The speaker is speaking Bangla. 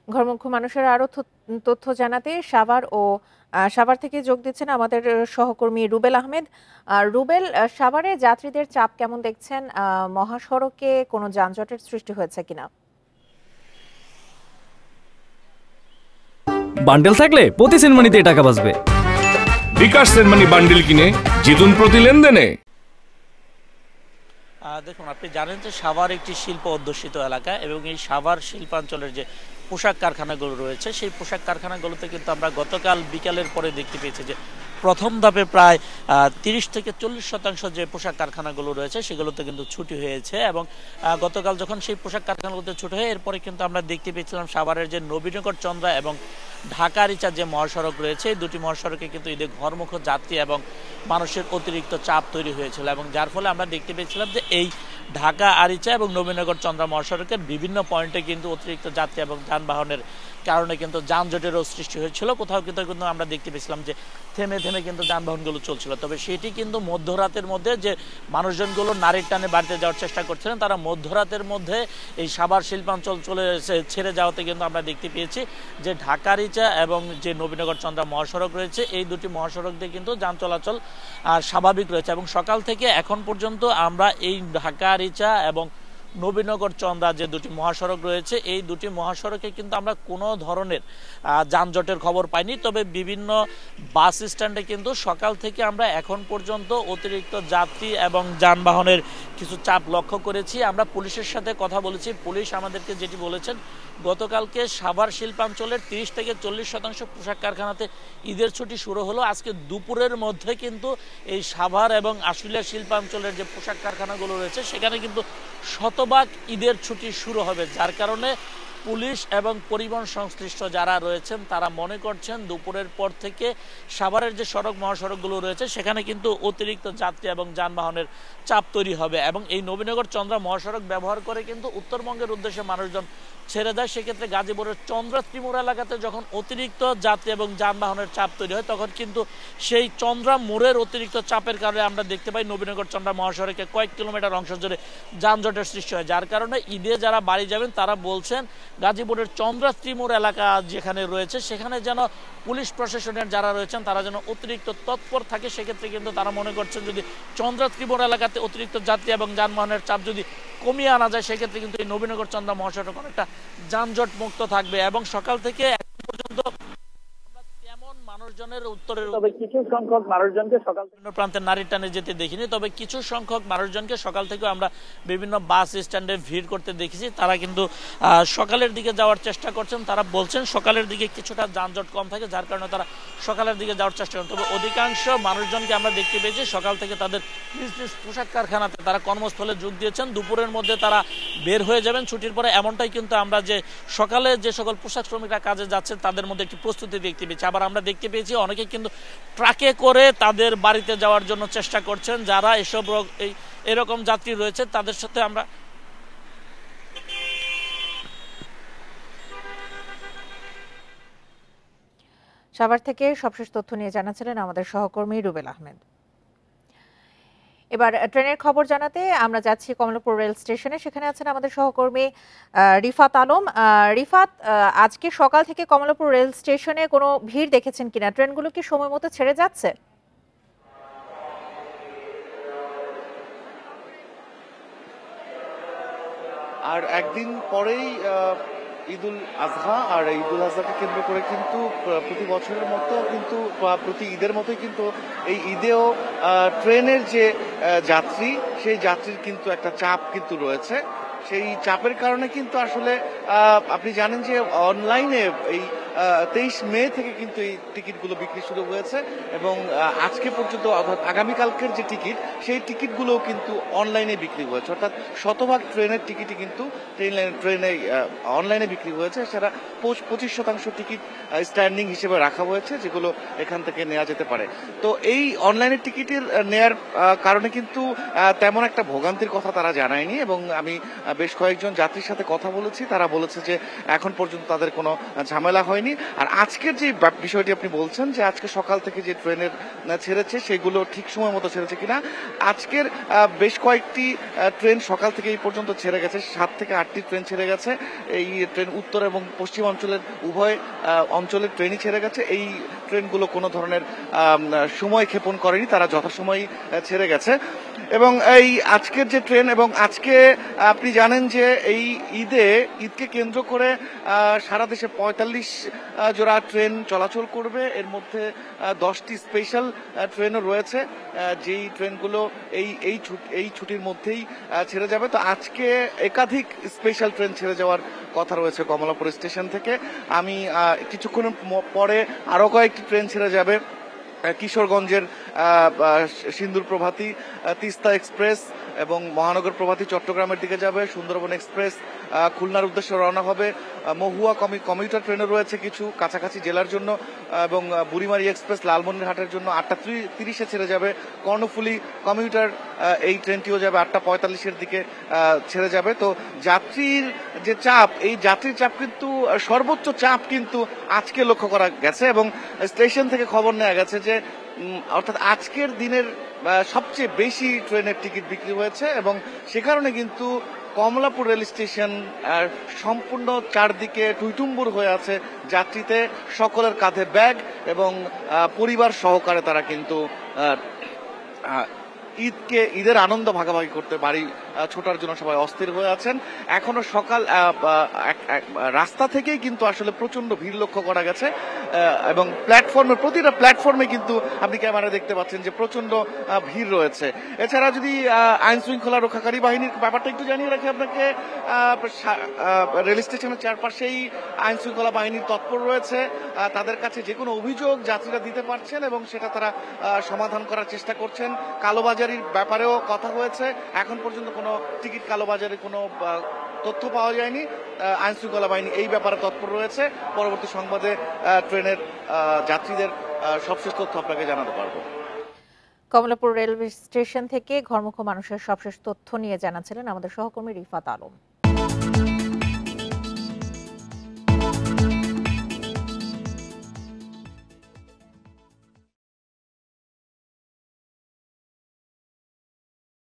ঘরমুখী মানুষের আরো তথ্য জানাতে সাভার থেকে যোগ দিচ্ছেন আমাদের সহকর্মী রুবেল আহমেদ। রুবেল, সাভারে যাত্রীদের চাপ কেমন দেখছেন? মহাসড়কে কোনো যানজটের সৃষ্টি হয়েছে কিনা? বান্ডেল থাকলে প্রতি সেনমানিতে টাকা বাঁচবে। বিকাশ সেনমানি বান্ডেল কিনে জিতুন প্রতি লেনদেনে। দেখুন, আপনি জানেন যে সাভার একটি শিল্প অধ্যুষিত এলাকা এবং এই সাভার শিল্পাঞ্চলের যে পোশাক কারখানাগুলো রয়েছে সেই পোশাক কারখানাগুলোতে কিন্তু আমরা গতকাল বিকালের পরে দেখতে পেয়েছি যে প্রথম ধাপে প্রায় 30 থেকে 40% যে পোশাক কারখানাগুলো রয়েছে সেগুলোতে কিন্তু ছুটি হয়েছে। এবং গতকাল যখন সেই পোশাক কারখানাগুলোতে ছুটি হয় এরপরে কিন্তু আমরা দেখতে পেয়েছিলাম সাভারের যে নবীনগর চন্দ্রা এবং ঢাকা রিচা যে মহাসড়ক রয়েছে এই দুটি মহাসড়কে কিন্তু ঈদে ঘরমুখ যাত্রী এবং মানুষের অতিরিক্ত চাপ তৈরি হয়েছিল এবং যার ফলে আমরা দেখতে পেয়েছিলাম যে এই ঢাকা আরিচা এবং নবীনগর চন্দ্রা মহাসড়কের বিভিন্ন পয়েন্টে কিন্তু অতিরিক্ত যাত্রী এবং যানবাহনের কারণে কিন্তু যানজটেরও সৃষ্টি হয়েছিল। কোথাও কিন্তু আমরা দেখতে পেয়েছিলাম যে থেমে থেমে কিন্তু যানবাহনগুলো চলছিল। তবে সেটি কিন্তু মধ্যরাতের মধ্যে যে মানুষজনগুলো নারীর টানে বাড়িতে যাওয়ার চেষ্টা করছিলেন তারা মধ্যরাতের মধ্যে এই সাভার শিল্পাঞ্চল ছেড়ে যাওয়াতে কিন্তু আমরা দেখতে পেয়েছি যে ঢাকা রিচা এবং যে নবীনগর চন্দ্রা মহাসড়ক রয়েছে এই দুটি মহাসড়ক দিয়ে কিন্তু যান চলাচল স্বাভাবিক রয়েছে। এবং সকাল থেকে এখন পর্যন্ত আমরা এই ঢাকা রিচা এবং নবীনগর চন্দ্রা যে দুটি মহাসড়ক রয়েছে এই দুটি মহাসড়কে কিন্তু আমরা কোনো ধরনের যানজটের খবর পাইনি। তবে বিভিন্ন বাস স্ট্যান্ডে কিন্তু সকাল থেকে আমরা এখন পর্যন্ত অতিরিক্ত যাত্রী এবং যানবাহনের কিছু চাপ লক্ষ্য করেছি। আমরা পুলিশের সাথে কথা বলেছি, পুলিশ আমাদেরকে যেটি বলেছেন গতকালকে সাভার শিল্পাঞ্চলের 30 থেকে 40% পোশাক কারখানাতে ঈদের ছুটি শুরু হলো। আজকে দুপুরের মধ্যে কিন্তু এই সাভার এবং আশুলিয়া শিল্পাঞ্চলের যে পোশাক কারখানাগুলো রয়েছে সেখানে কিন্তু শতভাগ ঈদের ছুটি শুরু হবে, যার কারণে পুলিশ এবং পরিবহন সংশ্লিষ্ট যারা রয়েছেন তারা মনে করছেন দুপুরের পর থেকে সাভারের যে সড়ক মহাসড়কগুলো রয়েছে সেখানে কিন্তু অতিরিক্ত যাত্রী এবং যানবাহনের চাপ তৈরি হবে। এবং এই নবীনগর চন্দ্রা মহাসড়ক ব্যবহার করে কিন্তু উত্তরবঙ্গের উদ্দেশ্যে মানুষজন ছেড়ে দেয়। সেক্ষেত্রে গাজীপুরের চন্দ্রা ত্রিমুর এলাকাতে যখন অতিরিক্ত যাত্রী এবং যানবাহনের চাপ তৈরি হয় তখন কিন্তু সেই চন্দ্রা মোড়ের অতিরিক্ত চাপের কারণে আমরা দেখতে পাই নবীনগর চন্দ্রা মহাসড়কে কয়েক কিলোমিটার অংশ জুড়ে যানজটের সৃষ্টি হয়। যার কারণে ঈদে যারা বাড়ি যাবেন তারা বলছেন গাজীপুরের চন্দ্রা ত্রিমুর এলাকা যেখানে রয়েছে সেখানে যেন পুলিশ প্রশাসনের যারা রয়েছেন তারা যেন অতিরিক্ত তৎপর থাকে। সেক্ষেত্রে কিন্তু তারা মনে করছেন যদি চন্দ্রা ত্রিমুর এলাকাতে অতিরিক্ত যাত্রী এবং যানবাহনের চাপ যদি কমিয়ে আনা যায় সেক্ষেত্রে কিন্তু এই নবীনগর চন্দ্রা মহাসড়ক অনেকটা যানজট মুক্ত থাকবে। এবং সকাল থেকে এখন পর্যন্ত তেমন মানুষজনের তবে কিছু সংখ্যক মানুষজনকে সকাল বিভিন্ন প্রান্তের নারীর টানে যেতে দেখিনি। তবে কিছু সংখ্যক মানুষজনকে সকাল থেকে আমরা বিভিন্ন বাস স্ট্যান্ডে ভিড় করতে দেখেছি। তারা কিন্তু সকালের দিকে যাওয়ার চেষ্টা করছেন। তারা বলছেন সকালের দিকে কিছুটা যানজট কম থাকে যার কারণে তারা সকালের দিকে যাওয়ার চেষ্টা করেন। তবে অধিকাংশ মানুষজনকে আমরা দেখতে পেয়েছি সকাল থেকে তাদের নিজ নিজ পোশাক কারখানাতে তারা কর্মস্থলে যোগ দিয়েছেন। দুপুরের মধ্যে তারা বের হয়ে যাবেন ছুটির পরে, এমনটাই কিন্তু আমরা যে সকালে যে সকল পোশাক শ্রমিকরা কাজে যাচ্ছেন তাদের মধ্যে একটি প্রস্তুতি দেখতে পেয়েছি। আবার আমরা দেখতে পেয়েছি অনেকে কিন্তু ট্রাকে করে তাদের বাড়িতে যাওয়ার জন্য চেষ্টা করছেন। যারা এরকম যাত্রী রয়েছে তাদের সাথে আমরা সাভার থেকে সবশেষ তথ্য নিয়ে জানাচ্ছিলেন আমাদের সহকর্মী রুবেল আহমেদ। এবার ট্রেনের খবর জানাতে আমরা যাচ্ছি কমলাপুর রেল স্টেশনে। সেখানে আছেন আমাদের সহকর্মী রিফাত আলম। রিফাত, আজকে সকাল থেকে কমলাপুর রেল স্টেশনে কোনো ভিড় দেখেছেন কিনা? ট্রেনগুলো কি সময় মতো ছেড়ে যাচ্ছে? আর একদিন পরেই ঈদুল আজহা, আর ঈদুল আজহাকে কেন্দ্র করে কিন্তু প্রতি বছরের মতো কিন্তু প্রতি ঈদের মতোই কিন্তু এই ঈদেও ট্রেনের যে যাত্রী সেই যাত্রীর কিন্তু একটা চাপ কিন্তু রয়েছে। সেই চাপের কারণে কিন্তু আসলে আপনি জানেন যে অনলাইনে এই 23 মে থেকে কিন্তু এই টিকিটগুলো বিক্রি শুরু হয়েছে এবং আজকে পর্যন্ত অর্থাৎ আগামীকালকের যে টিকিট সেই টিকিটগুলোও কিন্তু অনলাইনে বিক্রি হয়েছে। অর্থাৎ শতভাগ ট্রেনের টিকিটই কিন্তু ট্রেনে অনলাইনে বিক্রি হয়েছে। সেটা 25% টিকিট স্ট্যান্ডিং হিসেবে রাখা হয়েছে যেগুলো এখান থেকে নেওয়া যেতে পারে। তো এই অনলাইনের টিকিটের নেয়ার কারণে কিন্তু তেমন একটা ভোগান্তির কথা তারা জানায়নি এবং আমি বেশ কয়েকজন যাত্রীর সাথে কথা বলেছি, তারা বলেছে যে এখন পর্যন্ত তাদের কোনো ঝামেলা হয়নি। হয়নি। আর আজকের যে বিষয়টি আপনি বলছেন যে আজকে সকাল থেকে যে ট্রেনের ছেড়েছে সেগুলো ঠিক সময় মতো ছেড়েছে কিনা, আজকের বেশ কয়েকটি ট্রেন সকাল থেকে এই পর্যন্ত ছেড়ে গেছে, 7 থেকে 8টি ট্রেন ছেড়ে গেছে। এই ট্রেন উত্তর এবং পশ্চিম অঞ্চলের উভয় অঞ্চলের ট্রেনই ছেড়ে গেছে। এই ট্রেনগুলো কোনো ধরনের সময় ক্ষেপণ করেনি, তারা যথাসময়ে ছেড়ে গেছে। এবং এই আজকের যে ট্রেন, এবং আজকে আপনি জানেন যে এই ঈদকে কেন্দ্র করে সারা দেশে 45 জোড়া ট্রেন চলাচল করবে। এর মধ্যে 10টি স্পেশাল ট্রেনও রয়েছে, যেই ট্রেনগুলো এই ছুটির মধ্যেই ছেড়ে যাবে। তো আজকে একাধিক স্পেশাল ট্রেন ছেড়ে যাওয়ার কথা রয়েছে কমলাপুর স্টেশন থেকে। আমি কিছুক্ষণ পরে আরো কয়েকটি ট্রেন ছেড়ে যাবে। কিশোরগঞ্জের সিন্দুর প্রভাতী, তিস্তা এক্সপ্রেস এবং মহানগর প্রভাতী চট্টগ্রামের দিকে যাবে। সুন্দরবন এক্সপ্রেস খুলনার উদ্দেশ্যে রওনা হবে। মহুয়া কমিউটার ট্রেনও রয়েছে কিছু কাছাকাছি জেলার জন্য, এবং বুড়িমারি এক্সপ্রেস লালমনিরহাটের জন্য 8:30 ছেড়ে যাবে। কর্ণফুলী কমিউটার এই ট্রেনটিও যাবে 8:45 দিকে ছেড়ে যাবে। তো যাত্রীর যে চাপ, এই যাত্রীর চাপ কিন্তু সর্বোচ্চ চাপ কিন্তু আজকে লক্ষ্য করা গেছে, এবং স্টেশন থেকে খবর নেওয়া গেছে যে অর্থাৎ আজকের দিনের সবচেয়ে বেশি ট্রেনের টিকিট বিক্রি হয়েছে। এবং সে কারণে কিন্তু কমলাপুর রেল স্টেশন সম্পূর্ণ চারদিকে টুইটুম্বুর হয়ে আছে যাত্রীতে, সকলের কাঁধে ব্যাগ, এবং পরিবার সহকারে তারা কিন্তু ঈদের আনন্দ ভাগাভাগি করতে বাড়ি ছোটার জন্য সবাই অস্থির হয়ে আছেন। এখনো সকাল রাস্তা থেকেই কিন্তু আসলে প্রচন্ড ভিড় লক্ষ্য করা গেছে, এবং প্রতিটা প্ল্যাটফর্মে কিন্তু আপনি ক্যামেরা দেখতে পাচ্ছেন যে প্রচন্ড ভিড় রয়েছে। এছাড়া যদি আইন শৃঙ্খলা রক্ষাকারী বাহিনীর ব্যাপারটা একটু জানিয়ে রাখি আপনাকে, রেল স্টেশনের চারপাশেই আইন শৃঙ্খলা বাহিনীর তৎপর রয়েছে। তাদের কাছে যে কোনো অভিযোগ যাত্রীরা দিতে পারছেন, এবং সেটা তারা সমাধান করার চেষ্টা করছেন। কালোবাজারির ব্যাপারেও কথা হয়েছে, এখন পর্যন্ত কোনো টিকিট কালোবাজারের কোনো তথ্য পাওয়া যায়নি। আইন শৃঙ্খলা বাহিনী এই ব্যাপারে তৎপর রয়েছে। পরবর্তী সংবাদে ট্রেনের যাত্রীদের সবশেষ তথ্য আপনাকে জানাতে পারবো। কমলাপুর রেলওয়ে স্টেশন থেকে ঘরমুখ মানুষের সবশেষ তথ্য নিয়ে জানাচ্ছিলেন আমাদের সহকর্মী রিফাত আলম।